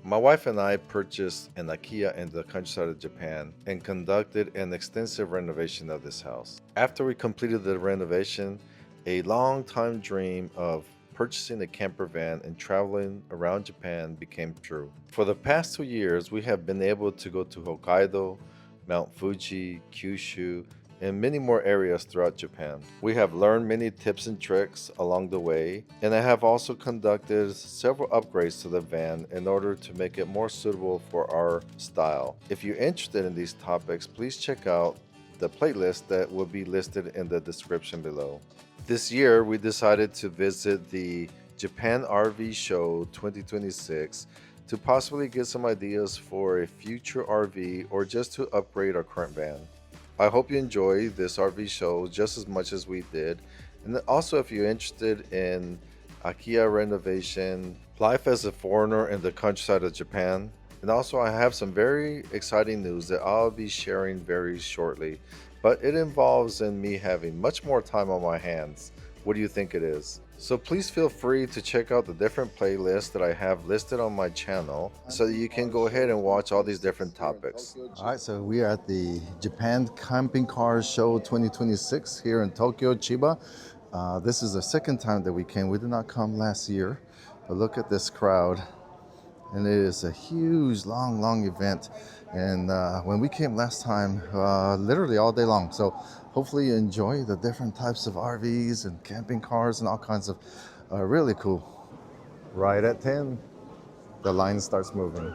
My wife and I purchased an Akiya in the countryside of Japan and conducted an extensive renovation of this house. After we completed the renovation, a long-time dream of purchasing a camper van and traveling around Japan became true. For the past 2 years, we have been able to go to Hokkaido, Mount Fuji, Kyushu, and many more areas throughout Japan. We have learned many tips and tricks along the way, and I have also conducted several upgrades to the van in order to make it more suitable for our style. If you're interested in these topics, please check out the playlist that will be listed in the description below. This year, we decided to visit the Japan RV Show 2026 to possibly get some ideas for a future RV or just to upgrade our current van. I hope you enjoy this RV show just as much as we did. And also, if you're interested in Akiya renovation, life as a foreigner in the countryside of Japan, and also I have some very exciting news that I'll be sharing very shortly, but it involves in me having much more time on my hands. What do you think it is? So please feel free to check out the different playlists that I have listed on my channel so that you can go ahead and watch all these different topics. All right, so we are at the Japan Camping Car Show 2026 here in Tokyo, Chiba. This is the second time that we came. We did not come last year, but look at this crowd. And it is a huge, long event. And when we came last time, literally all day long. So hopefully you enjoy the different types of RVs and camping cars and all kinds of really cool. Right at 10, the line starts moving.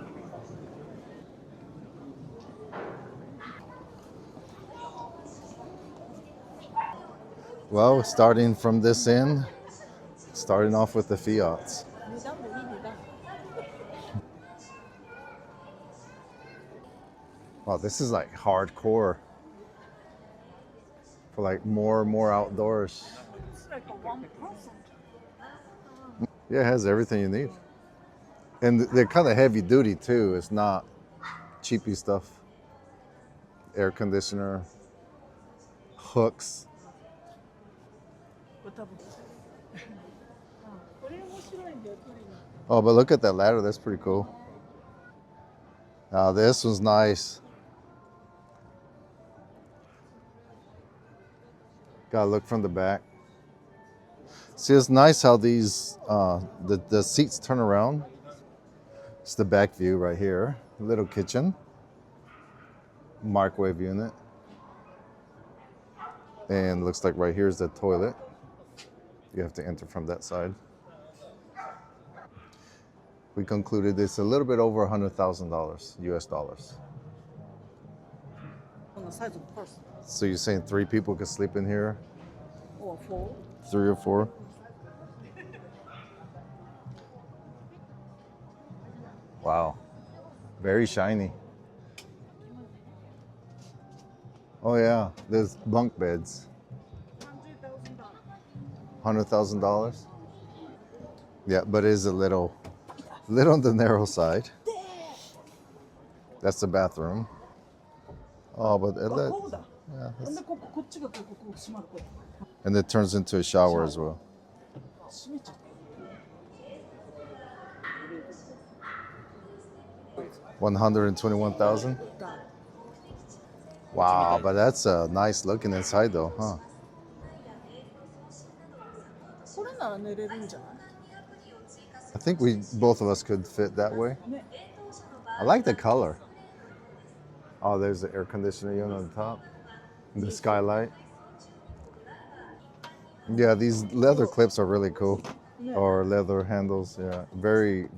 Well, starting from this end, starting off with the Fiats. Wow, this is like hardcore for like more outdoors. It's like a one person. Yeah, it has everything you need. And they're kind of heavy duty too. It's not cheapy stuff. Air conditioner, hooks. Oh, but look at that ladder. That's pretty cool. This one's nice. Gotta look from the back. See, it's nice how these the seats turn around. It's the back view right here. Little kitchen, microwave unit, and looks like right here is the toilet. You have to enter from that side. We concluded it's a little bit over $100,000 US dollars. On the size of the person. So you're saying 3 people could sleep in here? Or 4. 3 or 4? Wow, very shiny. Oh yeah, there's bunk beds. $100,000? Yeah, but it is a little on the narrow side. That's the bathroom. Oh, but yeah, and it turns into a shower as well. 121,000. Wow, but that's a nice looking inside though, huh? I think both of us could fit that way. I like the color. Oh, there's the air conditioner unit on the top. The skylight. Yeah, these leather clips are really cool. Or leather handles, yeah. Very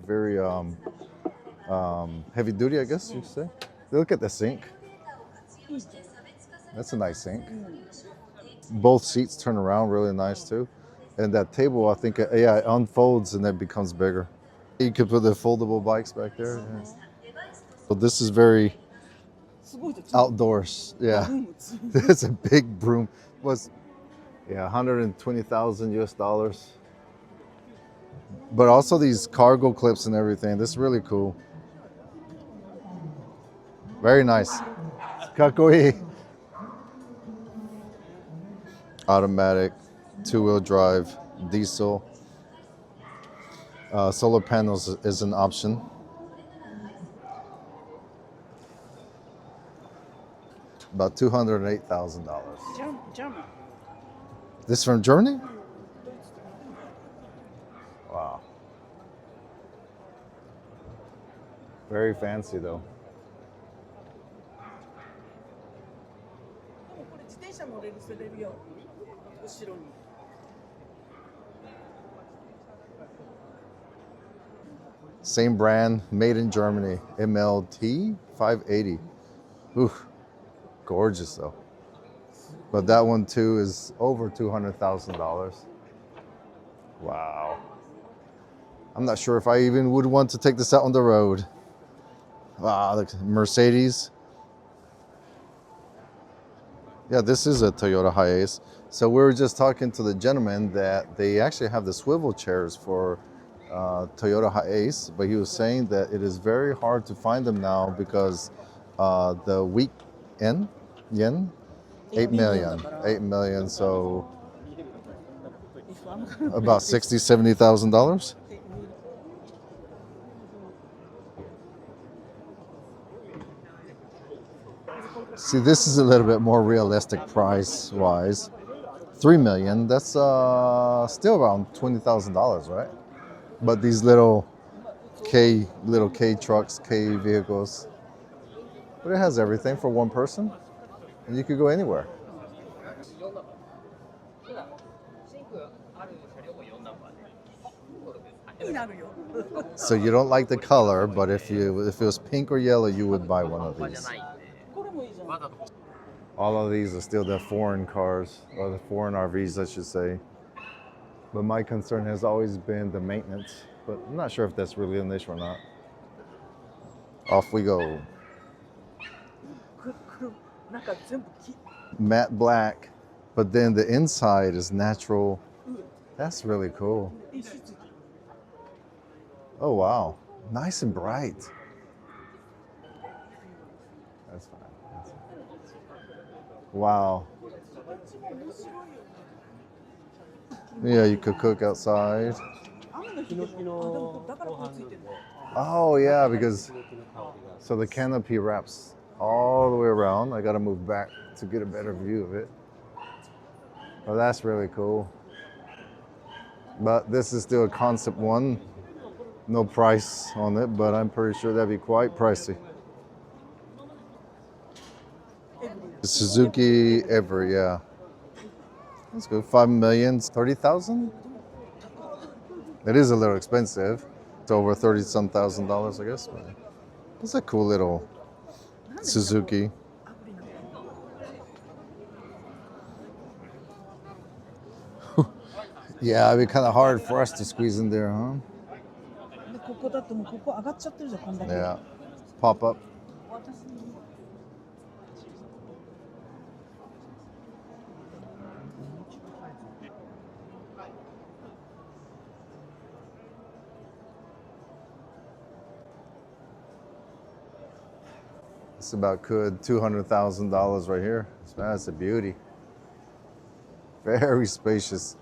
heavy duty, I guess you say. Look at the sink. That's a nice sink. Both seats turn around really nice too. And that table, I think, yeah, it unfolds and it becomes bigger. You could put the foldable bikes back there. Yeah. So this is very outdoors. Yeah, it's a big broom. Yeah, 120,000 US dollars. But also these cargo clips and everything. This is really cool. Very nice. Kakoi. Automatic, 2-wheel drive, diesel. Solar panels is an option. About $208,000. German. This from Germany? Wow. Very fancy though. でもこれ自転車乗れるせれるよ。後ろに。Same brand, made in Germany. MLT 580. Ooh, gorgeous though. But that one too is over $200,000. Wow. I'm not sure if I even would want to take this out on the road. Wow, look, Mercedes. Yeah, this is a Toyota HiAce. So we were just talking to the gentleman that they actually have the swivel chairs for Toyota HiAce, but he was saying that it is very hard to find them now because the week yen, 8 million, 8 million. So about $60,000-$70,000. See, this is a little bit more realistic price-wise. 3 million. That's still around $20,000, right? But these little K trucks, K vehicles. But it has everything for one person, and you could go anywhere. So you don't like the color, but if it was pink or yellow, you would buy one of these. All of these are still the foreign cars, or the foreign RVs, I should say. But my concern has always been the maintenance, but I'm not sure if that's really an issue or not. Off we go. Matte black, but then the inside is natural. That's really cool. Oh wow, nice and bright. That's fine. That's fine. Wow. Yeah, you could cook outside. Oh yeah, because so the canopy wraps all the way around. I gotta move back to get a better view of it. Oh, that's really cool. But this is still a concept one. No price on it, but I'm pretty sure that'd be quite pricey. Suzuki Ever, yeah. That's good. 5 million, 30,000? It is a little expensive. It's over 30-some thousand dollars, I guess. But it's a cool little Suzuki. Yeah, it'd be kind of hard for us to squeeze in there, huh? Yeah. Pop up. It's about good $200,000 right here. That's a beauty. Very spacious.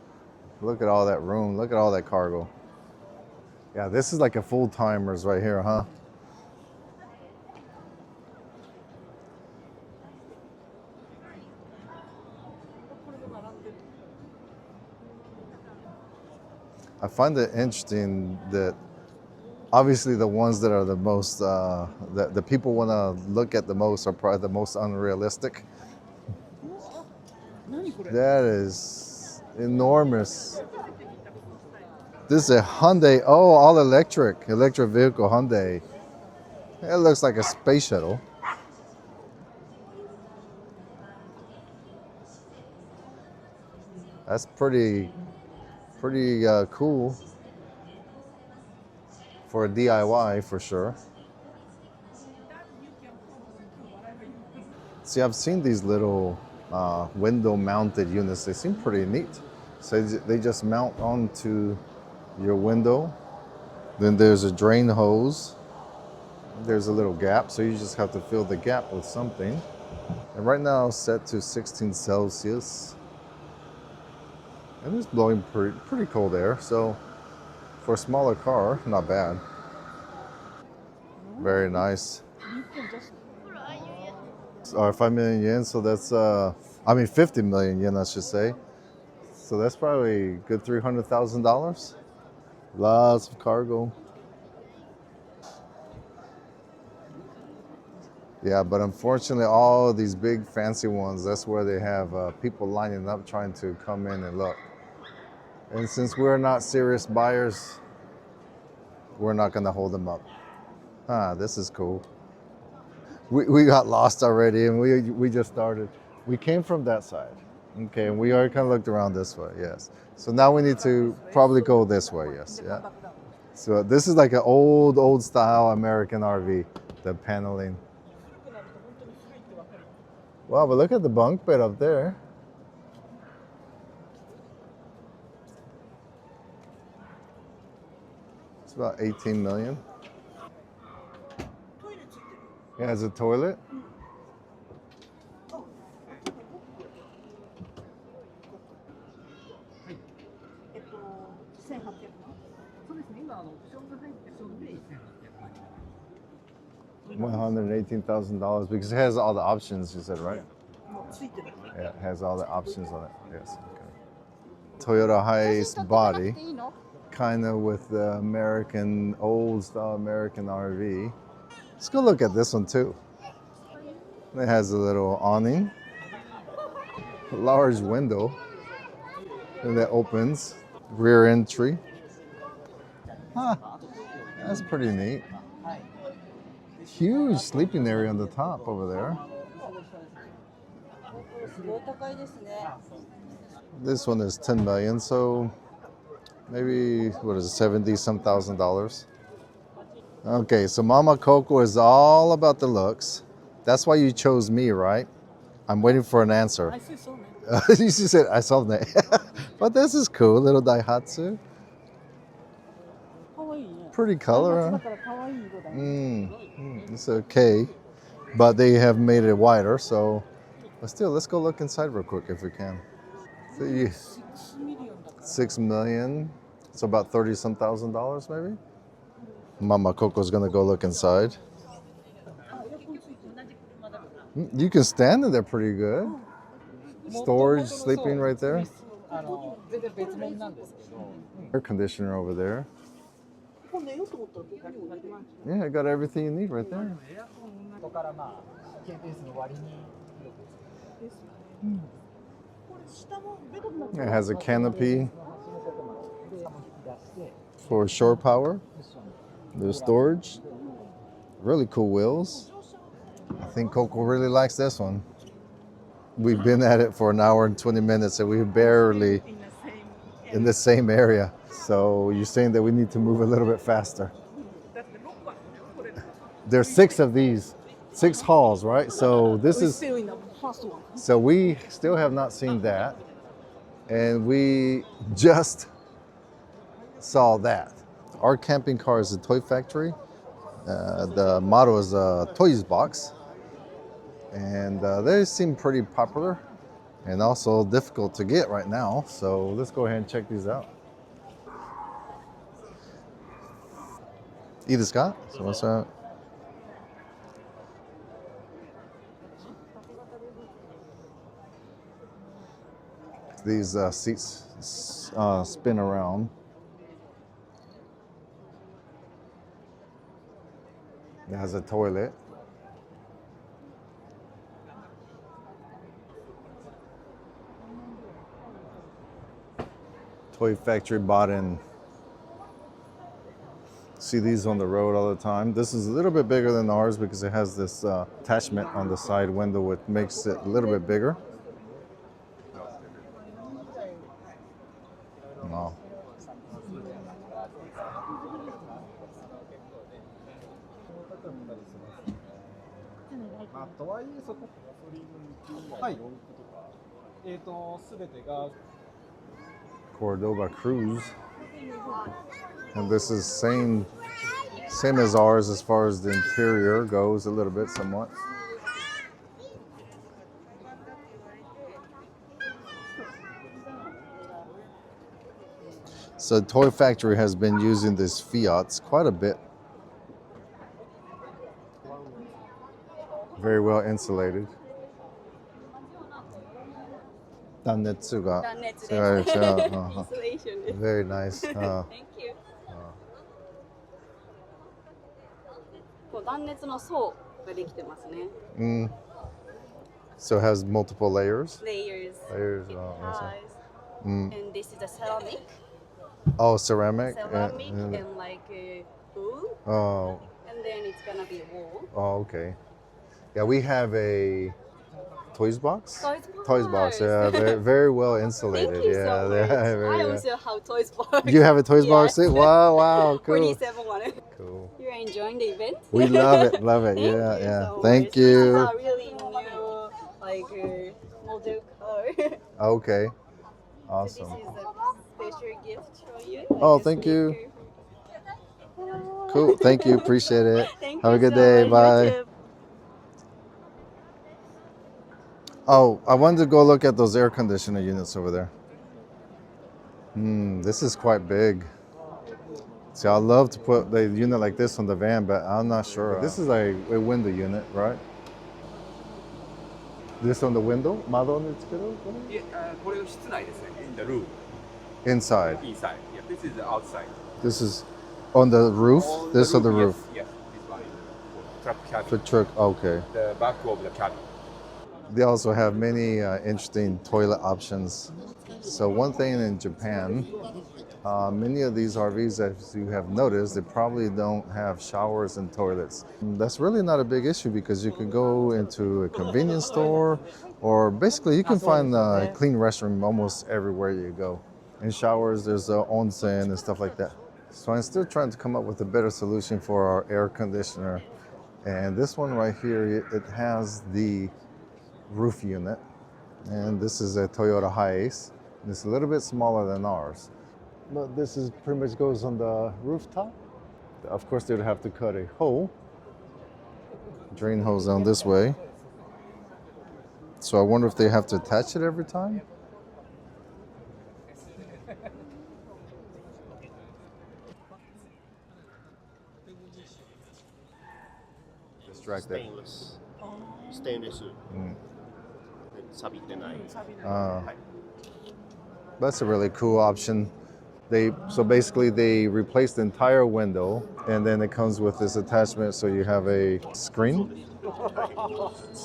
Look at all that room. Look at all that cargo. Yeah, this is like a full-timers right here, huh? I find it interesting that obviously the ones that are the most, the people want to look at the most are probably the most unrealistic. That is enormous. This is a Hyundai, oh, all electric vehicle Hyundai. It looks like a space shuttle. That's pretty cool for a DIY for sure. See, I've seen these little window-mounted units. They seem pretty neat. So they just mount onto your window. Then there's a drain hose. There's a little gap, so you just have to fill the gap with something. And right now it's set to 16 Celsius. And it's blowing pretty cold air, so for a smaller car, not bad. Very nice. Or 5 million yen, so that's, I mean 50 million yen, I should say. So that's probably a good $300,000. Lots of cargo. Yeah, but unfortunately, all these big fancy ones, that's where they have people lining up trying to come in and look. And since we're not serious buyers, we're not gonna hold them up. Ah, this is cool. We got lost already and we just started. We came from that side. Okay, and we already kind of looked around this way, yes. So now we need to probably go this way, yes, yeah. So this is like an old style American RV, the paneling. Wow, but look at the bunk bed up there. It's about 18 million. It has a toilet. $118,000 because it has all the options, you said, right? Yeah, it has all the options on it. Yes. Okay. Toyota HiAce body, kind of with the American, old style American RV. Let's go look at this one too. It has a little awning, a large window, and that opens. Rear entry. Huh, that's pretty neat. Huge sleeping area on the top over there. This one is 10 million, so maybe, what is it, 70 some $1,000. Okay, so Mama Coco is all about the looks. That's why you chose me, right? I'm waiting for an answer. I see so many. You said, I saw that. But this is cool, little Daihatsu. Pretty color, huh? It's okay, but they have made it wider, so. But still, let's go look inside real quick if we can. See, 6 million, so about 30 some $1,000 maybe. Mama Coco's gonna go look inside. You can stand in there pretty good. Storage, sleeping right there. Air conditioner over there. Yeah, I got everything you need right there. It has a canopy for shore power. There's storage. Really cool wheels. I think Coco really likes this one. We've been at it for an hour and 20 minutes and we're barely in the same area. So you're saying that we need to move a little bit faster. There's 6 of these, 6 halls, right? So this is, so we still have not seen that. And we just saw that. Our camping car is a toy factory. The motto is Toys Box. And they seem pretty popular and also difficult to get right now. So let's go ahead and check these out. いいですか? すいません. These seats spin around. It has a toilet. Toy factory bought in. See these on the road all the time. This is a little bit bigger than ours because it has this attachment on the side window which makes it a little bit bigger. Wow. Cordoba Cruise. And this is same as ours as far as the interior goes, a little bit somewhat. So Toy Factory has been using these Fiats quite a bit. Very well insulated. 断熱が断熱です。違う。インスレーションです。Very nice. Thank you. こう断熱の層ができてますね。So it has multiple layers? Layers. Layers. It Oh, has. Mm. And this is a ceramic. Oh, ceramic? Ceramic and like wood. Oh, And then it's gonna be a wall. oh, okay. Yeah, we have a toys box. Toys box. box. Yeah, very, very well insulated. Thank you yeah, so much. very I well. also have toys box. You have a toys box Yes. too? Wow, cool. 47 one. Cool. You're enjoying the event? We love it, love it. Thank Yeah, you yeah. so Thank much. you. This is a really new, like, model car. Okay, So awesome. this is a special gift for you. Oh, Like a thank you. sneaker. Cool. Thank you. Appreciate it. Thank Have a you good so day. much. Bye. You too. Oh, I wanted to go look at those air conditioner units over there. This is quite big. See, I'd love to put the unit like this on the van, but I'm not sure. This is a window unit, right? This on the window? 窓につける？いえ、これを室内ですね。In the room, Inside. inside. Yeah, this is the outside. This is on the roof? On This on the roof? Yes, yes, this one is for truck cabin. For truck, okay. The back of the cabin. They also have many interesting toilet options. So one thing in Japan, many of these RVs, as you have noticed, they probably don't have showers and toilets. That's really not a big issue because you can go into a convenience store or basically you can find a clean restroom almost everywhere you go. In showers, there's onsen and stuff like that. So I'm still trying to come up with a better solution for our air conditioner. And this one right here, it has the roof unit. And this is a Toyota HiAce. It's a little bit smaller than ours. But this is pretty much goes on the rooftop. Of course, they'd have to cut a hole, drain hose down this way. So I wonder if they have to attach it every time. Distracted. ステンレス、錆びてない。 That's a really cool option. So basically they replace the entire window and then it comes with this attachment so you have a screen.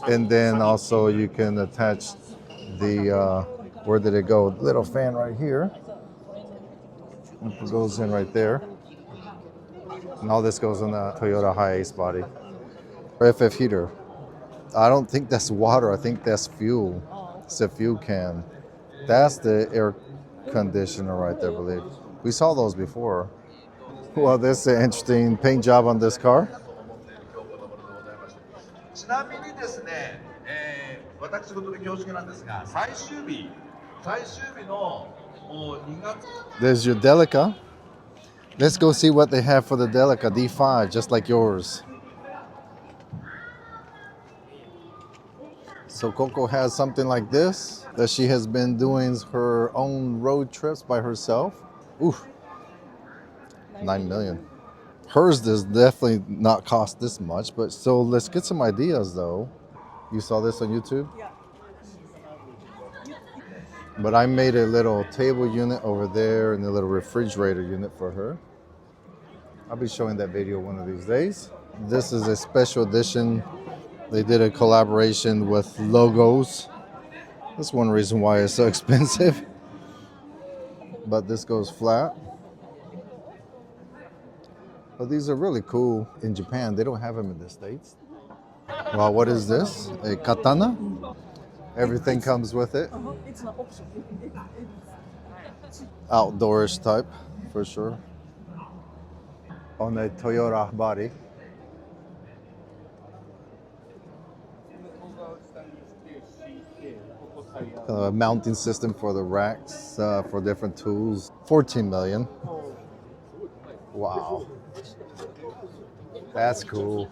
And then also you can attach the, where did it go? Little fan right here. It goes in right there. And all this goes on the Toyota HiAce body. FF heater. I don't think that's water, I think that's fuel. It's a fuel can. That's the air conditioner right there, I believe. We saw those before. Well, this is an interesting paint job on this car. ちなみにですね、私事で恐縮なんですが、最終日の2月 There's your Delica. Let's go see what they have for the Delica D5, just like yours. So Coco has something like this that she has been doing her own road trips by herself. Ooh, 9 million. Hers does definitely not cost this much, but so let's get some ideas though. You saw this on YouTube? Yeah. But I made a little table unit over there and a little refrigerator unit for her. I'll be showing that video one of these days. This is a special edition. They did a collaboration with logos. That's one reason why it's so expensive. But this goes flat. But these are really cool in Japan. They don't have them in the States. Well, what is this? A katana? Everything comes with it. It's an option. Outdoorish type, for sure. On a Toyota body. A mounting system for the racks for different tools. 14 million. Wow. That's cool.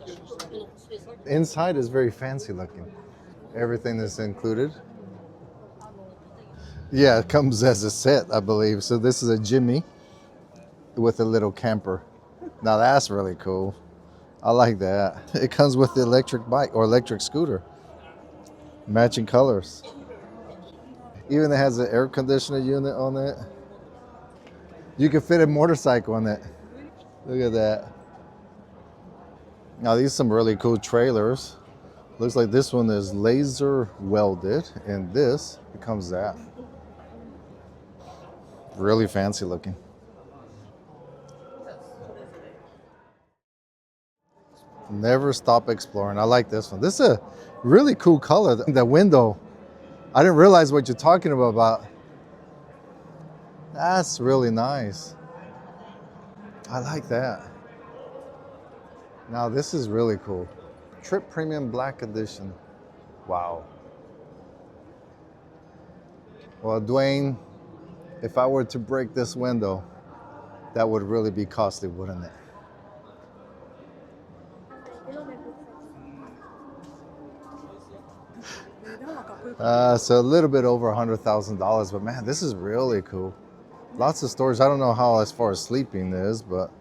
Inside is very fancy looking. Everything is included. Yeah, it comes as a set, I believe. So this is a Jimmy with a little camper. Now that's really cool. I like that. It comes with the electric bike or electric scooter. Matching colors. Even it has an air conditioner unit on it. You can fit a motorcycle on it. Look at that. Now these are some really cool trailers. Looks like this one is laser welded and this becomes that. Really fancy looking. Never stop exploring. I like this one. This is a really cool color. The window. I didn't realize what you're talking about. That's really nice. I like that. Now this is really cool. Trip Premium Black Edition. Wow. Well, Dwayne, if I were to break this window, that would really be costly, wouldn't it? So a little bit over $100,000, but man, this is really cool. Lots of storage. I don't know how as far as sleeping is, but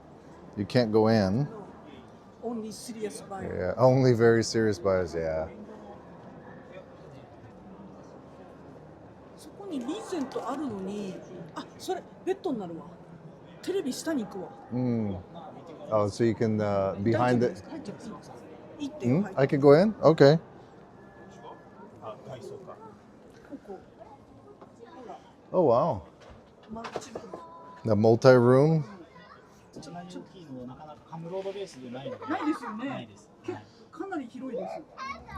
you can't go in. Only serious buyer. Yeah, only very serious buyers, yeah. そこにリーゼントあるのに、あ、それベッドになるわ。テレビ下に行くわ。Oh, so you can behind it. 入っちゃっていいですか？いいってよ。 I can go in? Okay. ここ。ほら、 Oh, wow. マルチルーム。 The multi-room. そんなに大きいのなかなかカムロードベースでないので。ないですよね。ないです。かなり広いです。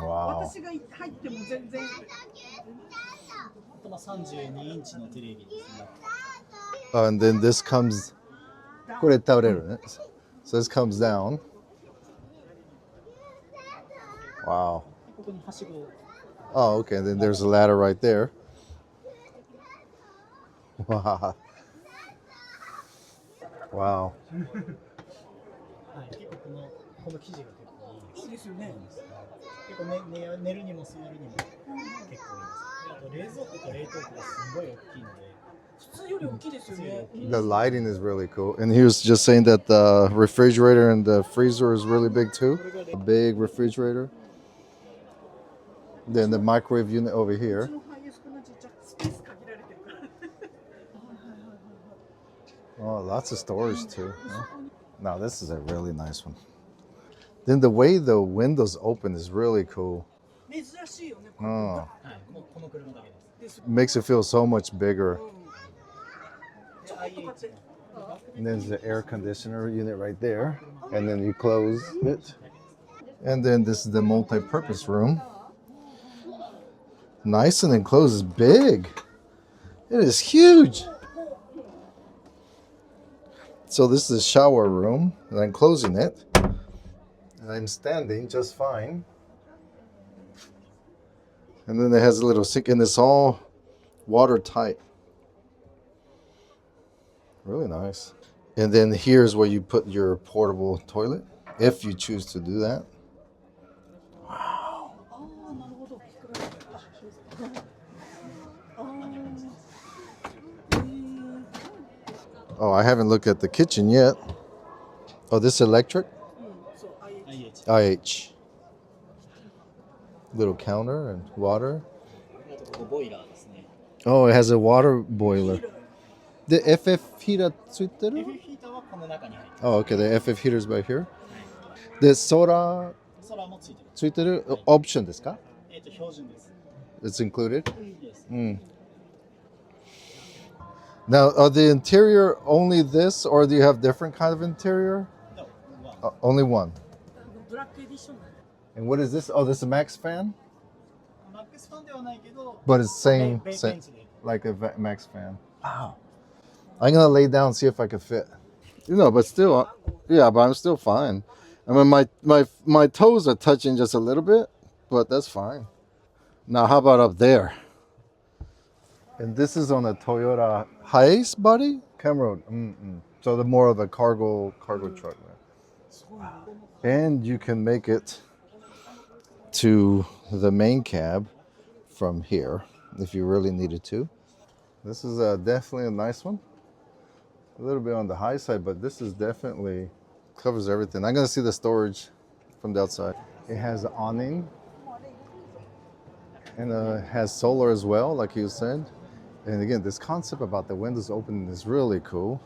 Wow. 私が入っても全然。あとまあ32インチのテレビですね。 And then this comes. これ倒れるね。So this comes down. Wow. ここにはしご。 Oh, okay. Then there's a ladder right there. Wow. Wow. はい、結構この生地が結構いいです。いいですよね。結構寝るにも座るにも結構いいです。であと冷蔵庫と冷凍庫がすごい大きいので。 普通より大きいですよね。 The lighting is really cool. And he was just saying that the refrigerator and the freezer is really big too. A big refrigerator. Then the microwave unit over う here. ちのハイエースと同じスペース限られてるから。 Oh, lots of storage too. Now this is a really nice one. Then the way the windows open is really cool. 珍しいよね。 Oh, はい、もうこの車だけです。 makes it feel so much bigger. ちょっと買って。 And there's the air conditioner unit right there. And then you close it. And then this is the multi-purpose room. Nice and enclosed is big. It is huge. So this is the shower room, and I'm closing it. And I'm standing just fine. And then it has a little sink, and it's all watertight. Really nice. And then here's where you put your portable toilet, if you choose to do that. ああ、なるほど。Oh, I haven't looked at the kitchen yet. Oh, this electric? そう、IH。 IH. Little counter and water. あとここボイラーですね。 Oh, it has a water boiler. The FF heater ついてる? FF ヒーターはこの中に入ってます。 Oh, okay. The FF heater is right here. The solar ソラもついてる。ついてる? Option ですか? 標準です。 It's included? Yes. Now, are the interior only this, or do you have different kind of interior? No, one. Only one. ブラックエディション。 And what is this? Oh, this is a Max fan? マックスファンではないけど、 But it's same, ベン same チで。 like a Max fan. Wow. I'm gonna lay down and see if I can fit. You know, but still, yeah, but I'm still fine. I mean, my toes are touching just a little bit, but that's fine. Now, how about up there? And this is on a Toyota HiAce body? Camera. So the more of a cargo truck. And you can make it to the main cab from here if you really needed to. This is definitely a nice one. A little bit on the high side, but this is definitely Covers everything. I'm gonna see the storage from the outside. It has an awning and has solar as well, like you said. And again, this concept about the windows opening is really cool.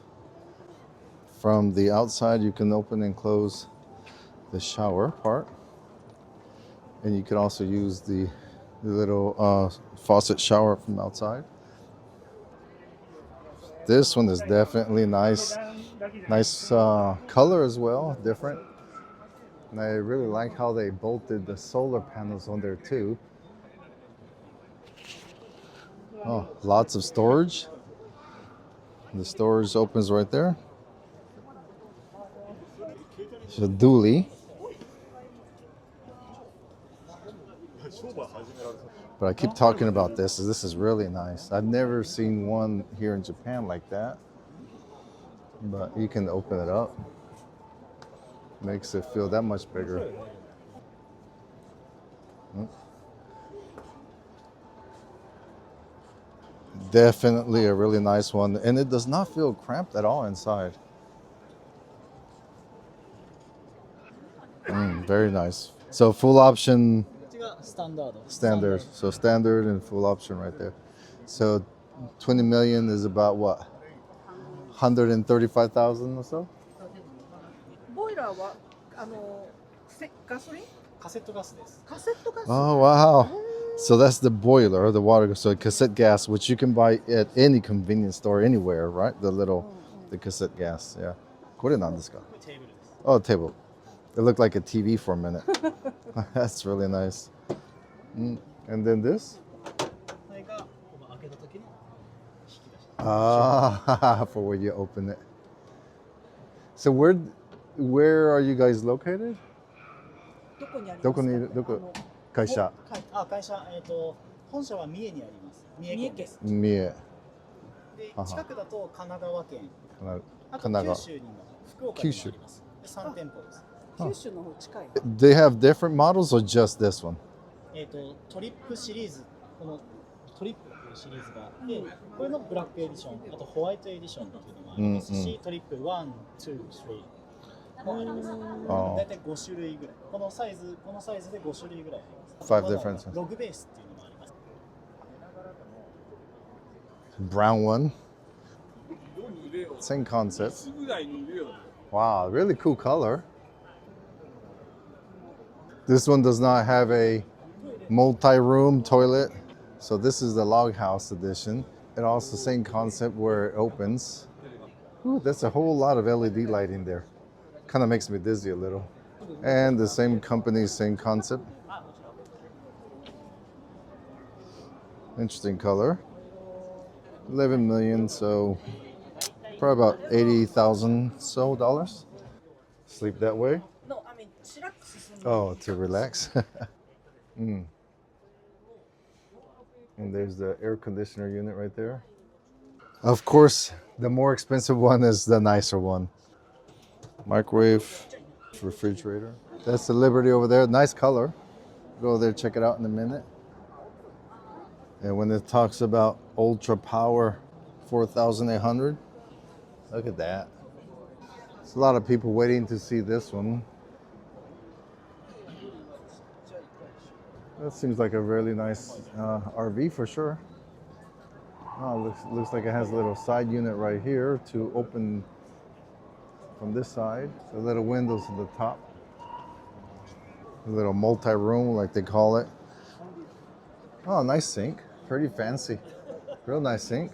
From the outside, you can open and close the shower part. And you can also use the little faucet shower from outside. This one is definitely nice. Nice color as well, different. And I really like how they bolted the solar panels on there too. Oh, lots of storage. The storage opens right there. It's a dually. But I keep talking about this. This is really nice. I've never seen one here in Japan like that. But you can open it up. Makes it feel that much bigger. Definitely a really nice one. And it does not feel cramped at all inside. Very nice. So full option. こっちがスタンダード。 Standard. So standard and full option right there. So 20 million is about what? 135,000 or so? ボイラーはガソリン？カセットガスです。カセットガス。 Oh, wow. So that's the boiler, the water. So cassette gas, which you can buy at any convenience store anywhere, right? The cassette gas. Yeah. これなんですか? これテーブルです。 Oh, table. It looked like a TV for a minute. That's really nice. And then this? これがこの開けた時の引き出し。 Ah, for when you open it. So where are you guys located? どこにありますか？どこにいる？どこ？会社。会社、本社は三重にあります。三重県です。三重。で、近くだと神奈川県。あと神奈川。九州にも福岡にもあります。で、3店舗です。九州の方近い。 They have different models or just this one? トリップシリーズ、このトリップというシリーズがあって、これのブラックエディション、あとホワイトエディションっていうのもありますし、トリップ1、2、3もあります。大体5種類ぐらい。このサイズで5種類ぐらいあります。 Five different. ログベースっていうのもあります。 Brown one. Same concept. Wow, really cool color. This one does not have a multi-room toilet. So this is the log house edition. And also same concept where it opens. Ooh, that's a whole lot of LED lighting there. Kind of makes me dizzy a little. And the same company, same concept. Interesting color. 11 million, so probably about 80,000 so dollars. Sleep that way. No, I mean チラックスする。 Oh, to relax. And there's the air conditioner unit right there. Of course, the more expensive one is the nicer one. Microwave, refrigerator. That's the Liberty over there. Nice color. Go there, check it out in a minute. And when it talks about ultra power 4,800, look at that. There's a lot of people waiting to see this one. That seems like a really nice RV for sure. Oh, looks like it has a little side unit right here to open from this side. The little windows at the top. A little multi-room, like they call it. Oh, nice sink. Pretty fancy. Real nice sink.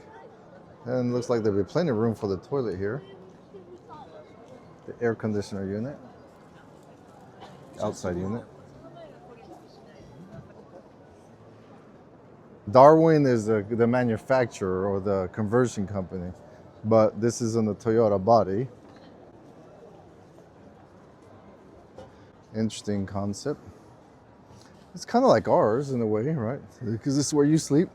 And looks like there'll be plenty of room for the toilet here. The air conditioner unit. Outside unit. Darwin is the manufacturer or the conversion company, but this is on the Toyota body. Interesting concept. It's kind of like ours in a way, right? Because this is where you sleep.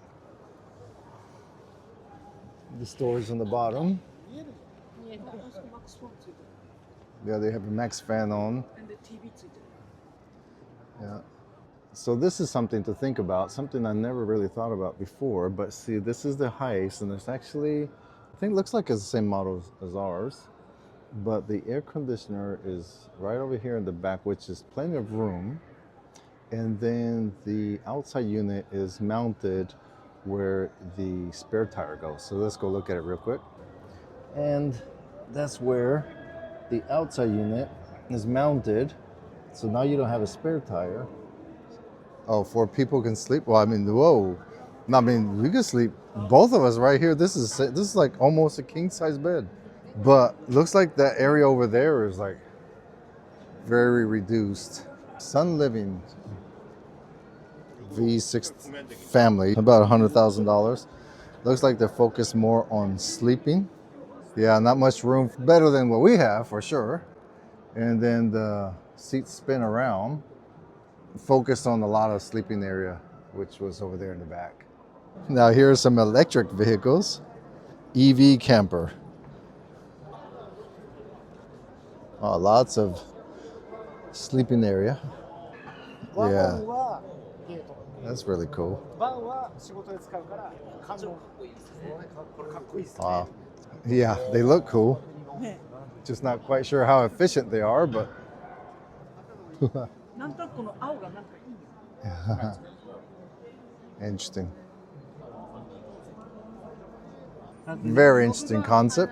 The storage on the bottom. Yeah, they have a max fan on. And the TV ついてる。 Yeah. So this is something to think about, something I never really thought about before. But see, this is the HiAce, and it's actually, I think it looks like it's the same model as ours. but the air conditioner is right over here in the back, which is plenty of room. And then the outside unit is mounted where the spare tire goes. So let's go look at it real quick. And that's where the outside unit is mounted. So now you don't have a spare tire. Oh, 4 people can sleep? Well, I mean, whoa. No, I mean, we can sleep, both of us right here. This is like almost a king size bed. But looks like that area over there is like very reduced. Sun Living V6 family, about $100,000. Looks like they're focused more on sleeping. Yeah, not much room, better than what we have for sure. And then the seats spin around, focused on a lot of sleeping area, which was over there in the back. Now here are some electric vehicles. EV camper. Oh, lots of sleeping area. Yeah, that's really cool. Wow. Yeah, they look cool. ね Just not quite sure how efficient they are, but なんとなくこの青がなんかいいよ interesting. Very interesting concept.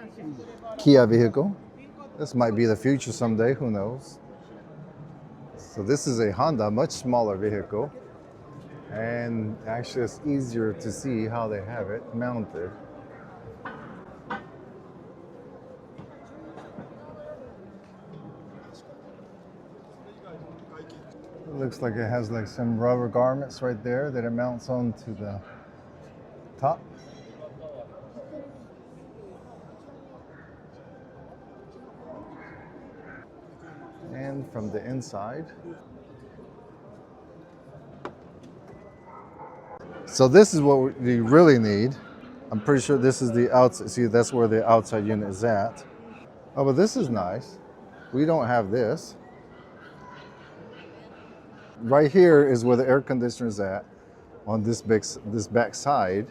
Kia vehicle. This might be the future someday, who knows? So this is a Honda, much smaller vehicle. And actually it's easier to see how they have it mounted. It looks like it has like some rubber garments right there that it mounts onto the top. And from the inside. So this is what we really need. I'm pretty sure this is the outside. See, that's where the outside unit is at. Oh, but this is nice. We don't have this. Right here is where the air conditioner is at, on this back side.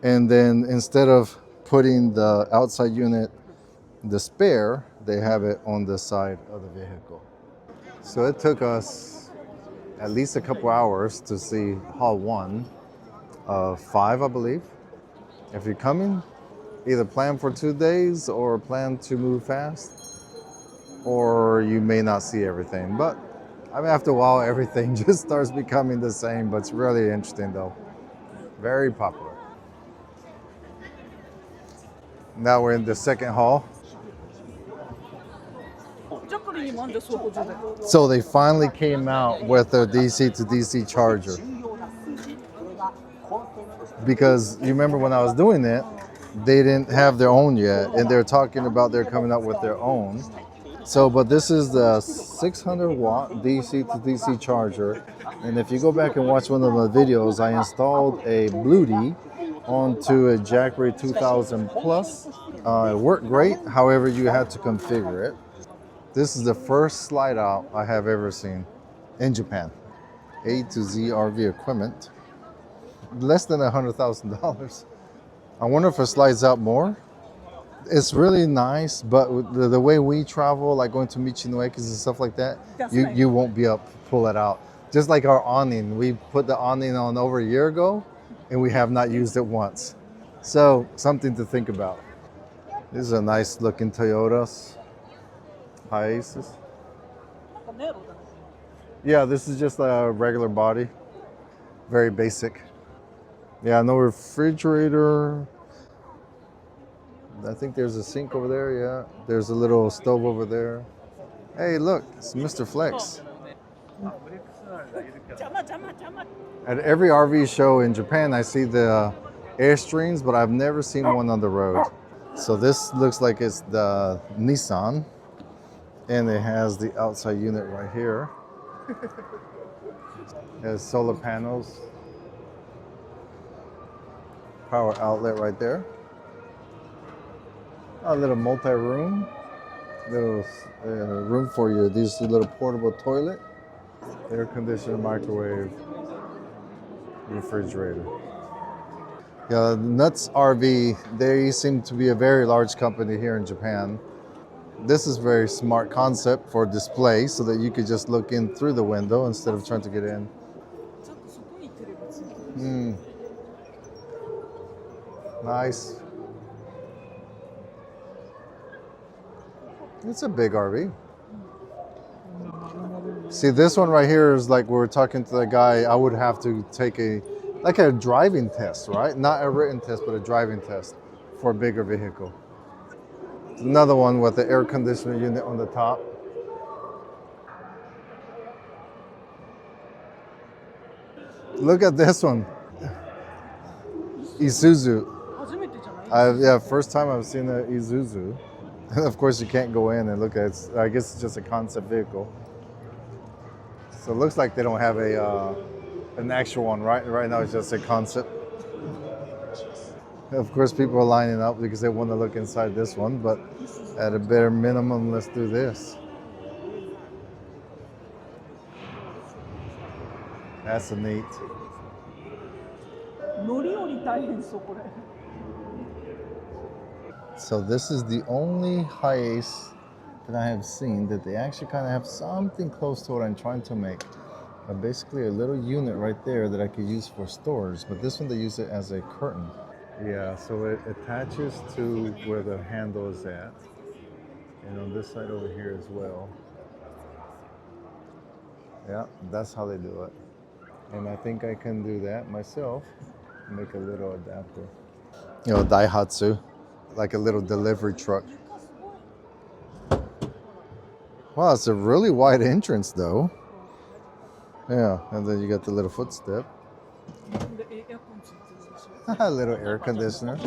And then instead of putting the outside unit, the spare, they have it on the side of the vehicle. So it took us at least a couple hours to see hall 1 of 5, I believe. If you're coming, either plan for 2 days or plan to move fast, or you may not see everything. But I mean, after a while, everything just starts becoming the same, but it's really interesting though. Very popular. Now we're in the second hall. So they finally came out with a DC to DC charger. Because you remember when I was doing it, they didn't have their own yet, and they're talking about they're coming out with their own. So, but this is the 600 watt DC to DC charger. And if you go back and watch one of my videos, I installed a Bluetooth onto a JRVA 2000 Plus. It worked great, however you had to configure it. This is the first slide out I have ever seen in Japan. A to Z RV equipment. Less than $100,000. I wonder if it slides out more. It's really nice, but the way we travel, like going to Michinoekis and stuff like that, you won't be able to pull it out. Just like our awning, we put the awning on over a year ago, and we have not used it once. So something to think about. These are nice looking Toyotas, HiAces. Yeah, this is just a regular body, very basic. Yeah, no refrigerator. I think there's a sink over there, yeah. There's a little stove over there. Hey, look, it's Mr. Flex. At every RV show in Japan, I see the Airstreams, but I've never seen one on the road. So this looks like it's the Nissan, and it has the outside unit right here. It has solar panels, power outlet right there. A little multi-room, little room for you. These little portable toilet, air conditioner, microwave, refrigerator. Yeah, Nuts RV, they seem to be a very large company here in Japan. This is very smart concept for display so that you could just look in through the window instead of trying to get in. ちゃんとそこにテレビついてる。 Mm. Nice. It's a big RV. See, this one right here is like we were talking to the guy. I would have to take a driving test, right? Not a written test, but a driving test for a bigger vehicle. Another one with the air conditioner unit on the top. Look at this one. Isuzu. 初めてじゃない？ Yeah, first time I've seen an Isuzu. And of course you can't go in and look at it. I guess it's just a concept vehicle. So it looks like they don't have an actual one, right? Right now it's just a concept. Of course people are lining up because they want to look inside this one, but at a bare minimum, let's do this. That's a neat. 乗り降り大変そうこれ。 So this is the only HiAce that I have seen that they actually kind of have something close to what I'm trying to make. Basically a little unit right there that I could use for storage, but this one they use it as a curtain. Yeah, so it attaches to where the handle is at, and on this side over here as well. Yeah, that's how they do it. And I think I can do that myself, make a little adapter. You know, Daihatsu, like a little delivery truck. Wow, it's a really wide entrance though. Yeah, and then you got the little footstep. でエアコンついてるでしょ。 A little air conditioner.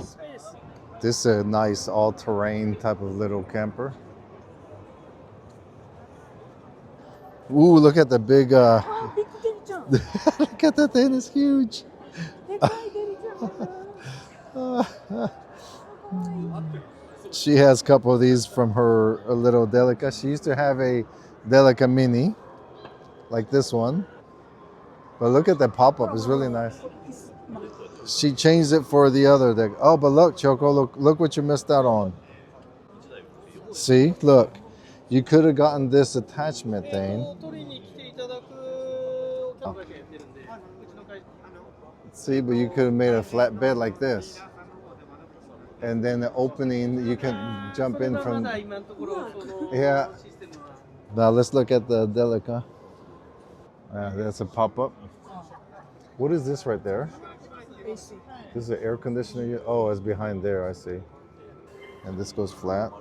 This is a nice all-terrain type of little camper. Ooh, look at the big, あ、ビッグデリちゃん。 look at that thing, it's huge. でかいデリちゃん。 She has a couple of these from her little Delica. She used to have a Delica Mini, like this one. But look at that pop-up, it's really nice. She changed it for the other deck. Oh, but look, Choco, look what you missed out on. See, look. You could have gotten this attachment thing. See, but you could have made a flat bed like this. And then the opening, you can jump in from... Yeah. Now let's look at the Delica. That's a pop-up. What is this right there? AC. This is an air conditioner. Oh, it's behind there, I see. And this goes flat.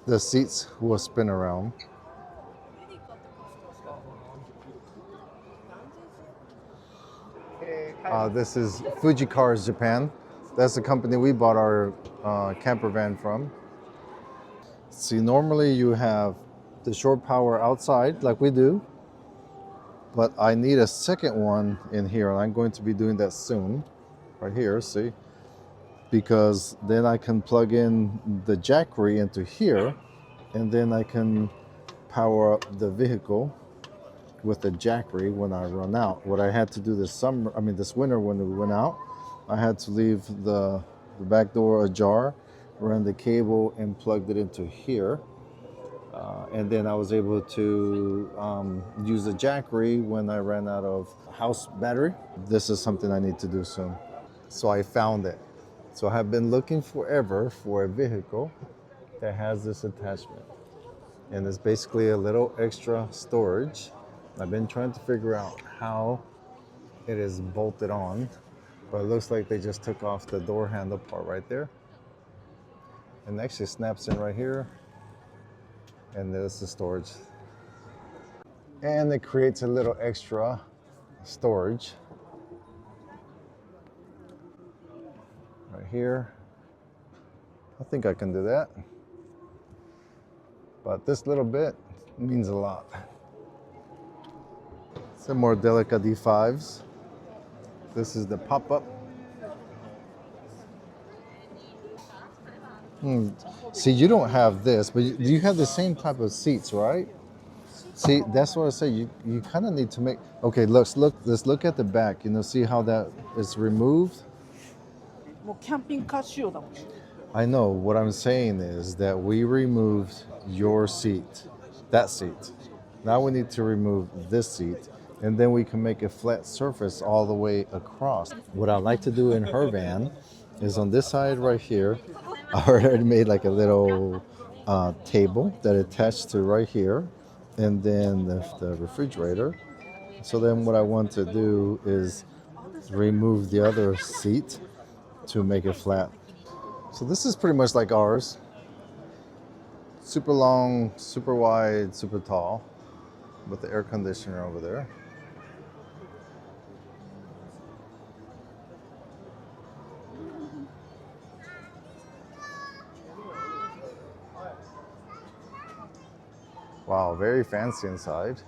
The seats will spin around. This is Fuji Cars Japan. That's the company we bought our Campervan from. See, normally you have the shore power outside like we do, but I need a second one in here, and I'm going to be doing that soon. Right here, see? Because then I can plug in the Jackery into here, and then I can power up the vehicle with the Jackery when I run out. What I had to do this winter when we went out, I had to leave the back door ajar, ran the cable and plugged it into here. And then I was able to use the Jackery when I ran out of house battery. This is something I need to do soon. So I found it. So I have been looking forever for a vehicle that has this attachment. And it's basically a little extra storage. I've been trying to figure out how it is bolted on, but it looks like they just took off the door handle part right there. And it actually snaps in right here. And there's the storage. And it creates a little extra storage right here. I think I can do that. But this little bit means a lot. Some more Delica D5s. This is the pop-up. See, you don't have this, but you have the same type of seats, right? See, that's what I say. You kind of need to make. Okay, let's look at the back. You know, see how that is removed. もうキャンピングカー仕様だもん。I know what I'm saying is that we removed your seat, that seat. Now we need to remove this seat, and then we can make a flat surface all the way across. What I like to do in her van is on this side right here, I already made like a little table that attached to right here, and then the refrigerator. So then what I want to do is remove the other seat to make it flat. So this is pretty much like ours. Super long, super wide, super tall, with the air conditioner over there. Wow, very fancy inside.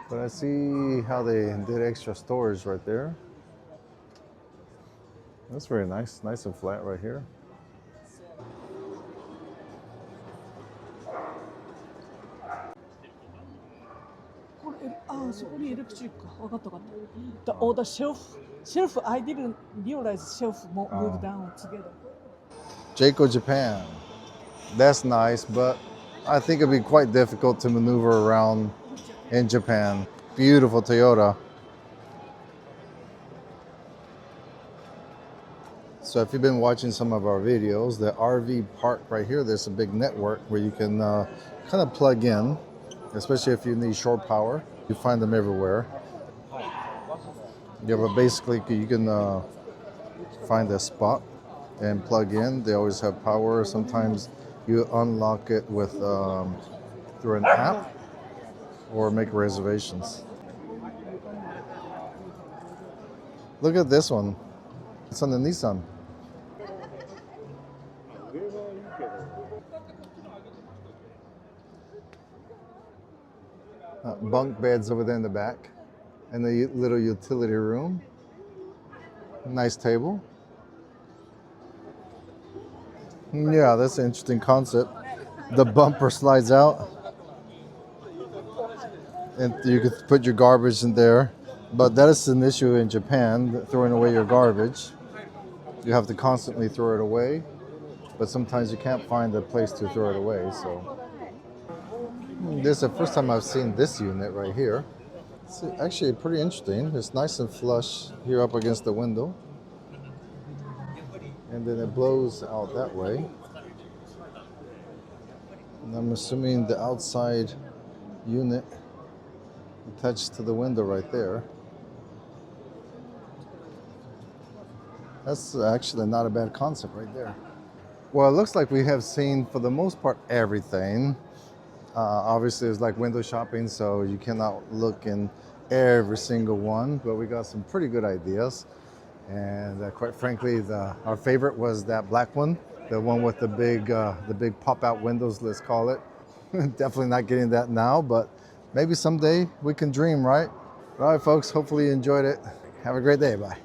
But I see how they did extra storage right there. That's very nice, nice and flat right here. Soこにエレクトリックか。分かった分かった。The shelf, I didn't realize shelf moved down together. Jayco, Japan. That's nice, but I think it'd be quite difficult to maneuver around in Japan. Beautiful Toyota. So if you've been watching some of our videos, the RV park right here, there's a big network where you can kind of plug in, especially if you need shore power. You find them everywhere. Yeah, but basically you can find a spot and plug in. They always have power. Sometimes you unlock it with through an app or make reservations. Look at this one. It's on the Nissan. Bunk beds over there in the back, and the little utility room. Nice table. Yeah, that's an interesting concept. The bumper slides out, and you could put your garbage in there. But that is an issue in Japan, throwing away your garbage. You have to constantly throw it away, but sometimes you can't find a place to throw it away. So this is the first time I've seen this unit right here. It's actually pretty interesting. It's nice and flush here up against the window. And then it blows out that way. And I'm assuming the outside unit attached to the window right there. That's actually not a bad concept right there. Well, it looks like we have seen, for the most part, everything. Obviously, it's like window shopping, so you cannot look in every single one, but we got some pretty good ideas. And quite frankly, our favorite was that black one, the one with the big pop-out windows, let's call it. Definitely not getting that now, but maybe someday we can dream, right? All right, folks, hopefully you enjoyed it. Have a great day. Bye.